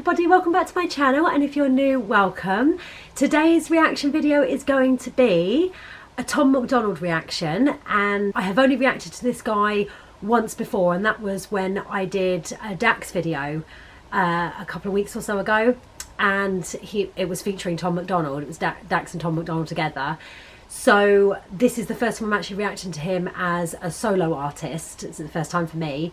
everybody, welcome back to my channel, and if you're new, welcome. Today's reaction video is going to be a Tom Macdonald reaction, and I have only reacted to this guy once before, and that was when I did a DAX video a couple of weeks or so ago, and it was featuring Tom Macdonald. It was DAX and Tom Macdonald together. So this is the first time I'm actually reacting to him as a solo artist. It's the first time for me.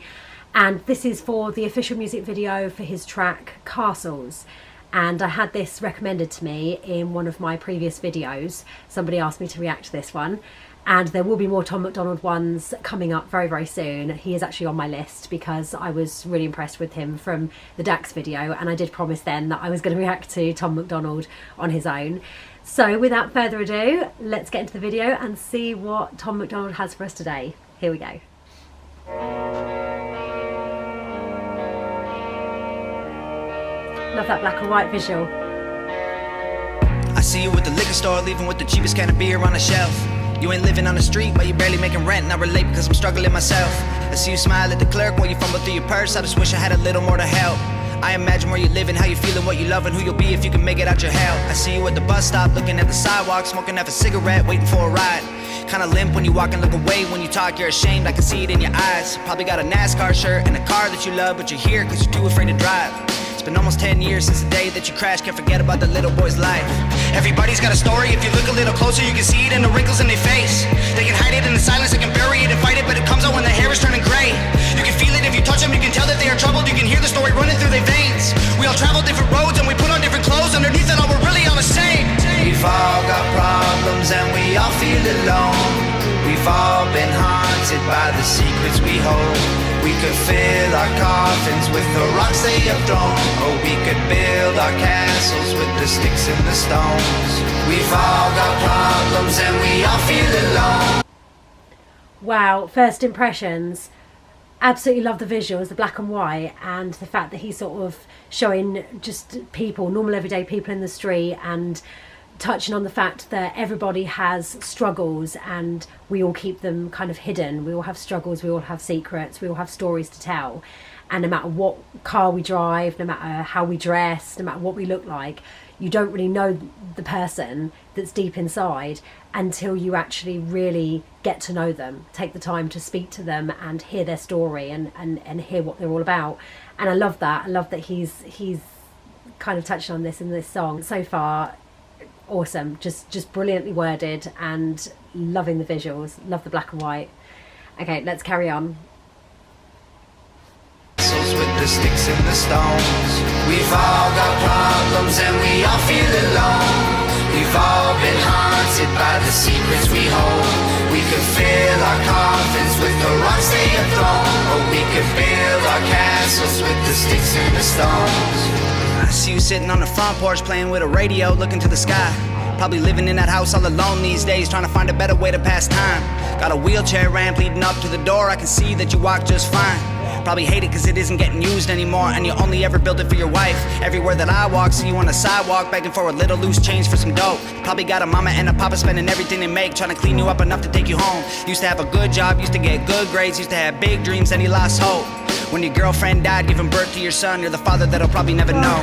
And this is for the official music video for his track Castles, and I had this recommended to me in one of my previous videos. Somebody asked me to react to this one, and there will be more Tom Macdonald ones coming up very, very soon. He is actually on my list because I was really impressed with him from the DAX video, and I did promise then that I was going to react to Tom Macdonald on his own. So without further ado, let's get into the video and see what Tom Macdonald has for us today. Here we go. Love that black and white visual. I see you with the liquor store, leaving with the cheapest can of beer on the shelf. You ain't living on the street, but you barely making rent, and I relate because I'm struggling myself. I see you smile at the clerk while you fumble through your purse. I just wish I had a little more to help. I imagine where you're living, how you feeling, what you love, and who you'll be if you can make it out your hell. I see you at the bus stop, looking at the sidewalk, smoking half a cigarette, waiting for a ride. Kinda limp when you walk and look away. When you talk, you're ashamed, I can see it in your eyes. Probably got a NASCAR shirt and a car that you love, but you're here cause you're too afraid to drive. It's been almost 10 years since the day that you crashed. Can't forget about the little boy's life. Everybody's got a story. If you look a little closer, you can see it in the wrinkles in their face. They can hide it in the silence, they can bury it and fight it, but it comes out when the hair is turning gray. You can feel it if you touch them, you can tell that they are troubled. You can hear the story running through their veins. We all travel different roads and we put on different clothes. Underneath it all, we're really all the same. We've all got problems and we all feel alone. We've all been haunted by the secrets we hold. We could fill our coffins with the rocks they have thrown, or we could build our castles with the sticks and the stones. We've all got problems and we all feel alone. Wow, first impressions. Absolutely love the visuals, the black and white, and the fact that he's sort of showing just people, normal everyday people in the street, and touching on the fact that everybody has struggles and we all keep them kind of hidden. We all have struggles, we all have secrets, we all have stories to tell, and no matter what car we drive, no matter how we dress, no matter what we look like, you don't really know the person that's deep inside until you actually really get to know them, take the time to speak to them and hear their story and hear what they're all about. And I love that. I love that he's kind of touched on this in this song. So far, awesome, just brilliantly worded, and loving the visuals, love the black and white. Okay, let's carry on. With the sticks and the stones, we've all got problems and we all feel alone. We've all been haunted by the secrets we hold. We could fill our coffins with the rocks they have thrown, or we could build our castles with the sticks and the stones. I see you sitting on the front porch playing with a radio, looking to the sky. Probably living in that house all alone these days, trying to find a better way to pass time. Got a wheelchair ramp leading up to the door, I can see that you walk just fine. Probably hate it cause it isn't getting used anymore, and you only ever build it for your wife. Everywhere that I walk, see you on the sidewalk, begging for a little loose change for some dope. Probably got a mama and a papa spending everything they make, trying to clean you up enough to take you home. Used to have a good job, used to get good grades, used to have big dreams, and he lost hope. When your girlfriend died, giving birth to your son, you're the father that'll probably never know.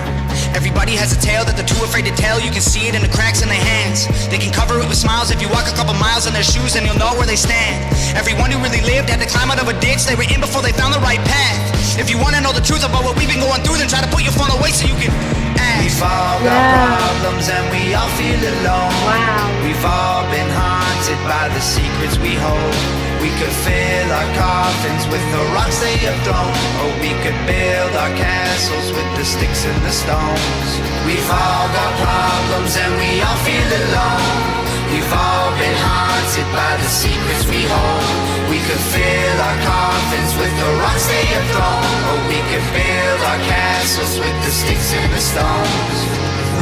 Everybody has a tale that they're too afraid to tell. You can see it in the cracks in their hands. They can cover it with smiles if you walk a couple miles in their shoes, and you'll know where they stand. Everyone who really lived had to climb out of a ditch they were in before they found the right path. If you want to know the truth about what we've been going through, then try to put your phone away so you can ask. We've all got problems and we all feel alone. Wow. We've all been haunted by the secrets we hold. We could fill our coffins with the rocks they have thrown, or we could build our castles with the sticks and the stones. We've all got problems and we all feel alone. We've all been haunted by the secrets we hold. We could fill our coffins with the rocks they have thrown, or we could build our castles with the sticks and the stones.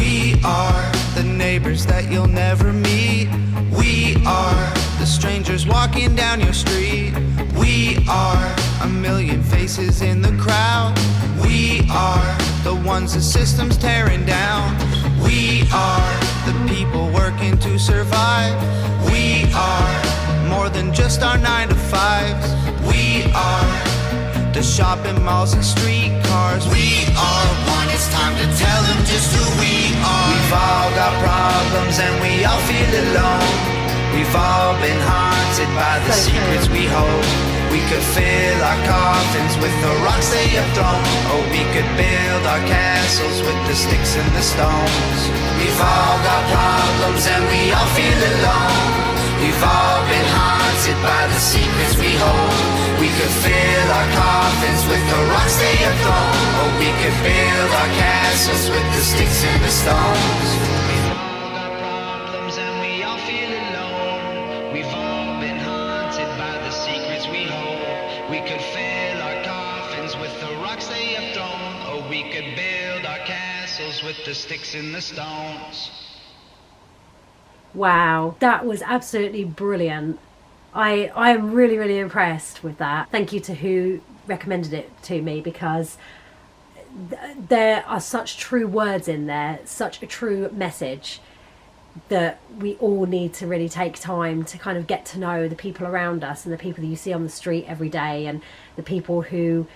We are the neighbors that you'll never meet. We are the strangers walking down your street. We are a million faces in the crowd. We are the ones the system's tearing down. We are the people working to survive. We are more than just our 9 to 5s. We are the shopping malls and streetcars. We are one, it's time to tell them just who we are. We've all got problems and we all feel alone. We've all been haunted by the secrets we hold. We could fill our coffins with the rocks they have thrown, or we could build our castles with the sticks and the stones. We've all got problems and we all feel alone. We've all been haunted by the secrets we hold. We could fill our coffins with the rocks they have thrown, or we could build our castles with the sticks and the stones. We've all got problems and we all feel alone. We've all been haunted by the secrets we hold. We could fill our coffins with the rocks they have thrown, or we could build our castles with the sticks and the stones. Wow, that was absolutely brilliant. I am really, really impressed with that. Thank you to who recommended it to me, because there are such true words in there, such a true message, that we all need to really take time to kind of get to know the people around us, and the people that you see on the street every day, and the people who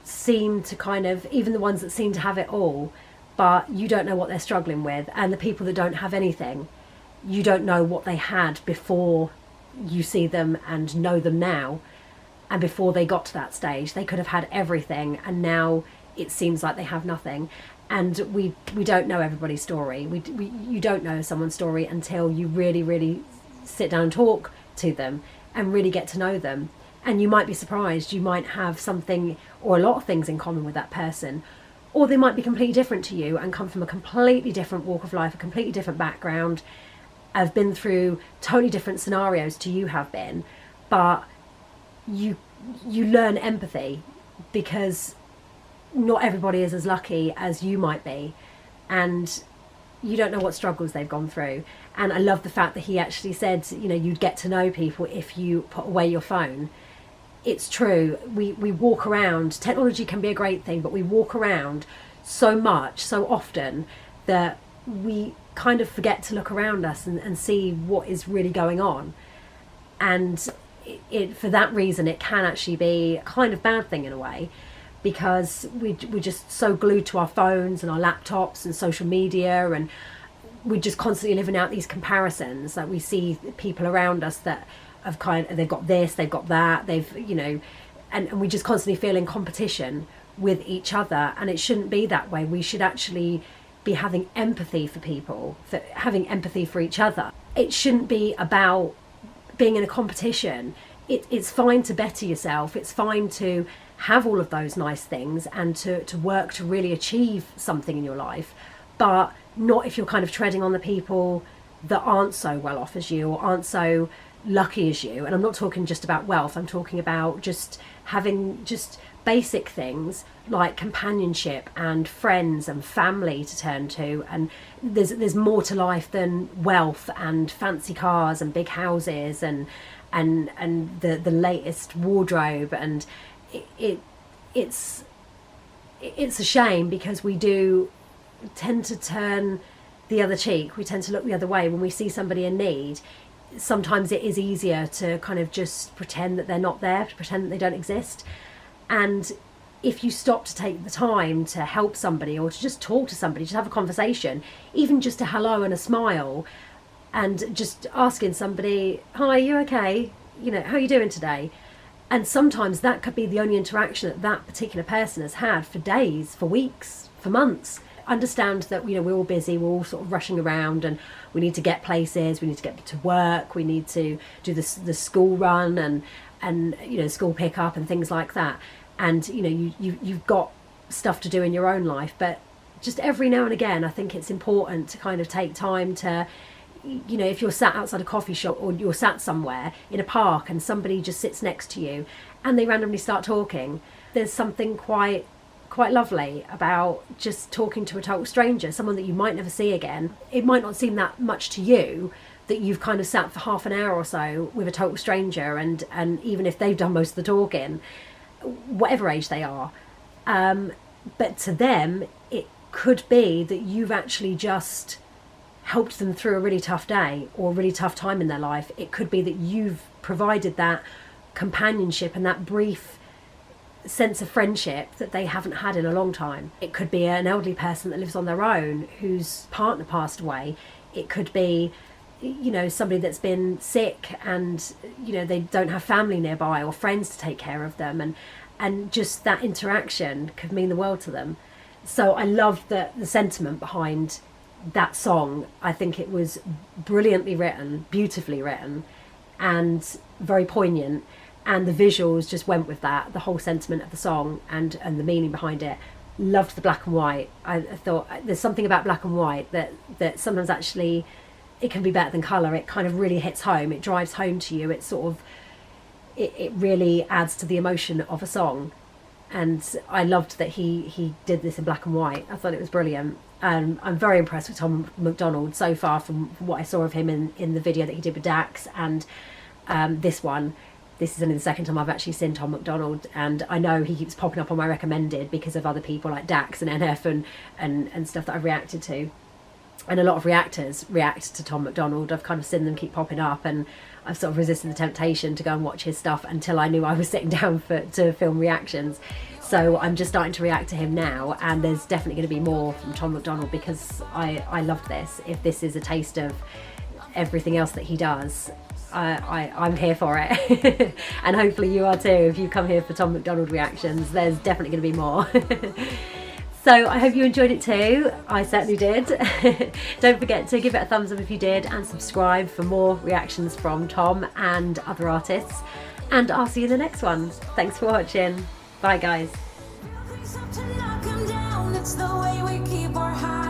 seem to kind of, even the ones that seem to have it all, but you don't know what they're struggling with, and the people that don't have anything, you don't know what they had before you see them and know them now. And before they got to that stage, they could have had everything, and now it seems like they have nothing. And we don't know everybody's story. You don't know someone's story until you really, really sit down and talk to them and really get to know them. And you might be surprised. You might have something or a lot of things in common with that person, or they might be completely different to you and come from a completely different walk of life, a completely different background, have been through totally different scenarios to you have been, but you learn empathy, because not everybody is as lucky as you might be, and you don't know what struggles they've gone through. And I love the fact that he actually said, you know, you'd get to know people if you put away your phone. It's true. We walk around, technology can be a great thing, but we walk around so much, so often, that we kind of forget to look around us and see what is really going on. And it for that reason, it can actually be a kind of bad thing in a way, because we're just so glued to our phones and our laptops and social media, and we're just constantly living out these comparisons. Like, we see people around us that have they've got this, they've got that, they've, you know, and we just constantly feel in competition with each other. And it shouldn't be that way. We should actually be having empathy for people, for having empathy for each other. It shouldn't be about being in a competition. It's fine to better yourself. It's fine to have all of those nice things and to work to really achieve something in your life, but not if you're kind of treading on the people that aren't so well off as you, or aren't so lucky as you. And I'm not talking just about wealth. I'm talking about just having just basic things like companionship and friends and family to turn to. And there's more to life than wealth and fancy cars and big houses and the latest wardrobe. And it's a shame, because we do tend to turn the other cheek. We tend to look the other way when we see somebody in need. Sometimes it is easier to kind of just pretend that they're not there, to pretend that they don't exist. And if you stop to take the time to help somebody, or to just talk to somebody, just have a conversation, even just a hello and a smile, and just asking somebody, hi, you okay? You know, how are you doing today? And sometimes that could be the only interaction that that particular person has had for days, for weeks, for months. Understand that, you know, we're all busy, we're all sort of rushing around, and we need to get places, we need to get to work, we need to do the school run and you know, school pick up and things like that. And, you know, you've got stuff to do in your own life, but just every now and again, I think it's important to kind of take time to, you know, if you're sat outside a coffee shop, or you're sat somewhere in a park and somebody just sits next to you and they randomly start talking, there's something quite lovely about just talking to a total stranger, someone that you might never see again. It might not seem that much to you that you've kind of sat for half an hour or so with a total stranger, and even if they've done most of the talking, whatever age they are, but to them it could be that you've actually just helped them through a really tough day or a really tough time in their life. It could be that you've provided that companionship and that brief sense of friendship that they haven't had in a long time. It could be an elderly person that lives on their own whose partner passed away. It could be, you know, somebody that's been sick and, you know, they don't have family nearby or friends to take care of them, and just that interaction could mean the world to them. So I loved the sentiment behind that song. I think it was brilliantly written, beautifully written, and very poignant, and the visuals just went with that, the whole sentiment of the song and the meaning behind it. Loved the black and white. I thought there's something about black and white that sometimes actually it can be better than colour. It kind of really hits home, it drives home to you, it sort of it really adds to the emotion of a song. And I loved that he did this in black and white. I thought it was brilliant. I'm very impressed with Tom Macdonald so far from what I saw of him in the video that he did with Dax, and this one. This is only the second time I've actually seen Tom Macdonald, and I know he keeps popping up on my recommended because of other people like Dax and NF and stuff that I've reacted to. And a lot of reactors react to Tom Macdonald. I've kind of seen them keep popping up, and I've sort of resisted the temptation to go and watch his stuff until I knew I was sitting down to film reactions. So I'm just starting to react to him now, and there's definitely going to be more from Tom Macdonald because I loved this. If this is a taste of everything else that he does, I'm here for it. And hopefully you are too. If you come here for Tom Macdonald reactions, there's definitely going to be more. So I hope you enjoyed it too. I certainly did. Don't forget to give it a thumbs up if you did, and subscribe for more reactions from Tom and other artists. And I'll see you in the next one. Thanks for watching. Bye guys. It's the way we keep our high.